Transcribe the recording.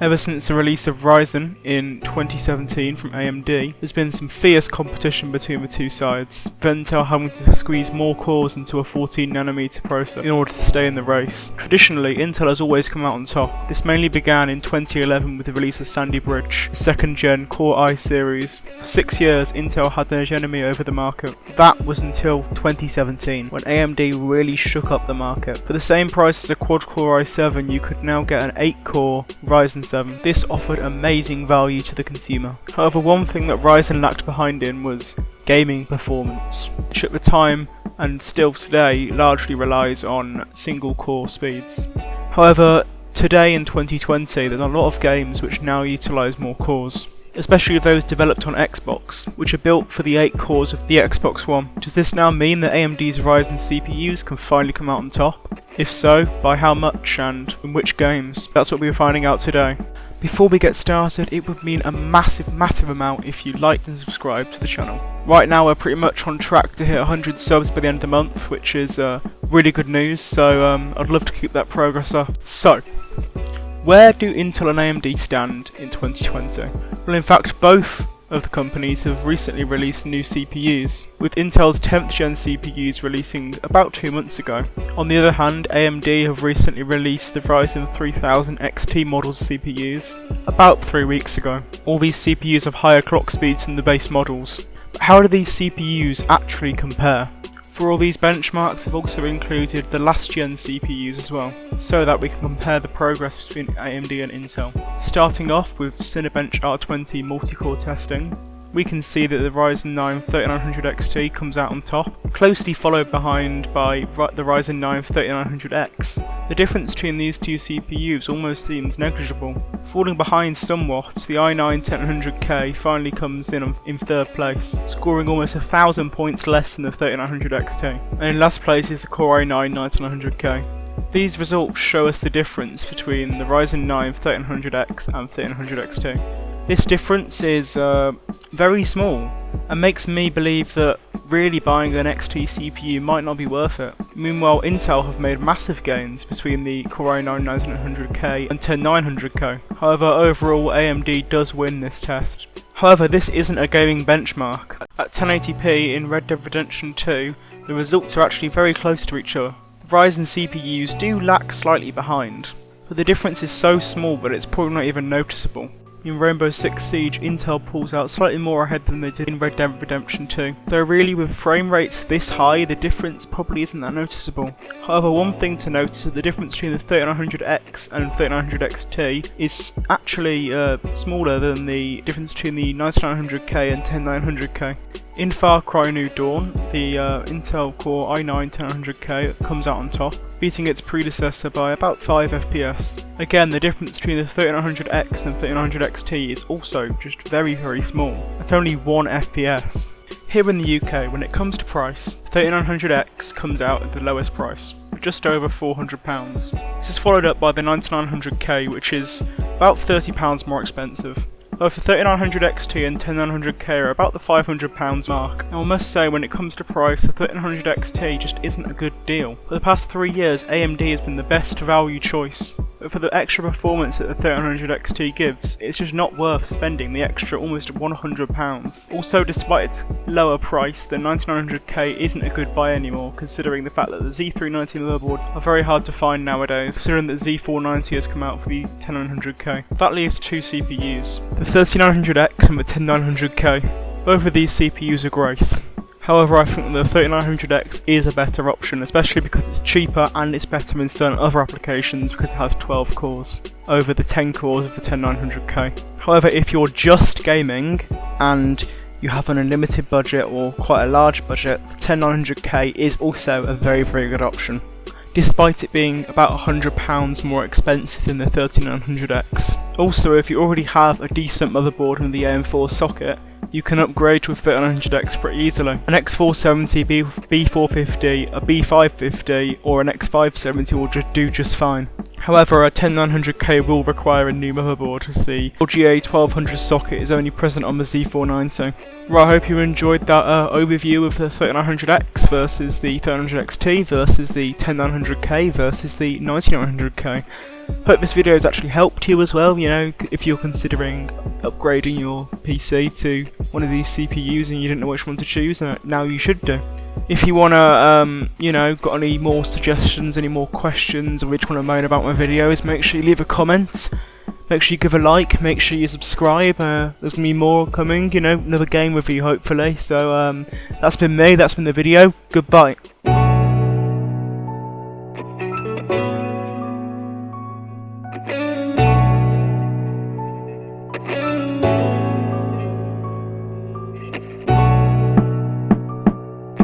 Ever since the release of Ryzen in 2017 from AMD, there's been some fierce competition between the two sides, with Intel having to squeeze more cores into a 14nm processor in order to stay in the race. Traditionally, Intel has always come out on top. This mainly began in 2011 with the release of Sandy Bridge, the second gen Core i series. For 6 years, Intel had their hegemony over the market. That was until 2017, when AMD really shook up the market. For the same price as a quad-core i7, you could now get an 8-core Ryzen 7. This offered amazing value to the consumer. However, one thing that Ryzen lacked behind in was gaming performance, which at the time, and still today, largely relies on single-core speeds. However, today in 2020, there's a lot of games which now utilise more cores, especially those developed on Xbox, which are built for the 8 cores of the Xbox One. Does this now mean that AMD's Ryzen CPUs can finally come out on top? If so, by how much and in which games? That's what we're finding out today. Before we get started, it would mean a massive amount if you liked and subscribed to the channel. Right now we're pretty much on track to hit 100 subs by the end of the month, which is really good news, so I'd love to keep that progress up. So, where do Intel and AMD stand in 2020? Well, in fact, both of the companies have recently released new CPUs, with Intel's 10th gen CPUs releasing about 2 months ago. On the other hand, AMD have recently released the Ryzen 3000 XT models CPUs about 3 weeks ago. All these CPUs have higher clock speeds than the base models. But how do these CPUs actually compare? For all these benchmarks, I've also included the last gen CPUs as well, so that we can compare the progress between AMD and Intel. Starting off with Cinebench R20 multi-core testing, we can see that the Ryzen 9 3900 XT comes out on top, closely followed behind by the Ryzen 9 3900X. The difference between these two CPUs almost seems negligible. Falling behind somewhat, the i9 10100K finally comes in third place, scoring almost 1,000 points less than the 3900 XT. And in last place is the Core i9 9900K. These results show us the difference between the Ryzen 9 1300X and 1300 XT. This difference is very small and makes me believe that really buying an XT CPU might not be worth it. Meanwhile, Intel have made massive gains between the Core i9 9900K and 10900K. However, overall AMD does win this test. However, this isn't a gaming benchmark. At 1080p in Red Dead Redemption 2, the results are actually very close to each other. Ryzen CPUs do lag slightly behind, but the difference is so small that it's probably not even noticeable. In Rainbow Six Siege, Intel pulls out slightly more ahead than they did in Red Dead Redemption 2. Though really, with frame rates this high, the difference probably isn't that noticeable. However, one thing to notice is that the difference between the 3900X and 3900XT is actually smaller than the difference between the 9900K and 10900K. In Far Cry New Dawn, the Intel Core i9 10100K comes out on top, beating its predecessor by about 5 FPS. Again, the difference between the 3900X and 3900XT is also just very small, at only 1 FPS. Here in the UK, when it comes to price, 3900X comes out at the lowest price, just over £400. This is followed up by the 9900K, which is about £30 more expensive. Both the 3900 XT and 10900K are about the £500 mark. Now I must say, when it comes to price, the 1300 XT just isn't a good deal. For the past 3 years, AMD has been the best value choice. But for the extra performance that the 1300 XT gives, it's just not worth spending the extra almost £100. Also, despite its lower price, the 9900K isn't a good buy anymore, considering the fact that the Z390 motherboards are very hard to find nowadays, considering that Z490 has come out for the 10900K. That leaves two CPUs, the 3900X and the 10900K. Both of these CPUs are great. However, I think the 3900X is a better option, especially because it's cheaper and it's better in certain other applications because it has 12 cores over the 10 cores of the 10900K. However, if you're just gaming and you have an unlimited budget or quite a large budget, the 10900K is also a very good option, despite it being about £100 more expensive than the 3900X. Also, if you already have a decent motherboard in the AM4 socket, you can upgrade to a 1300X pretty easily. An X470, B450, a B550 or an X570 will do just fine. However, a 10900K will require a new motherboard, as the LGA 1200 socket is only present on the Z490. Right, I hope you enjoyed that overview of the 3900X versus the 3900XT versus the 10900K versus the 9900K. Hope this video has actually helped you as well, you know, if you're considering upgrading your PC to one of these CPUs and you didn't know which one to choose, now you should do. If you wanna, you know, got any more suggestions, any more questions, or which want to moan about my videos, make sure you leave a comment, make sure you give a like, make sure you subscribe, there's gonna be more coming, you know, another game review hopefully, so that's been me, that's been the video, goodbye.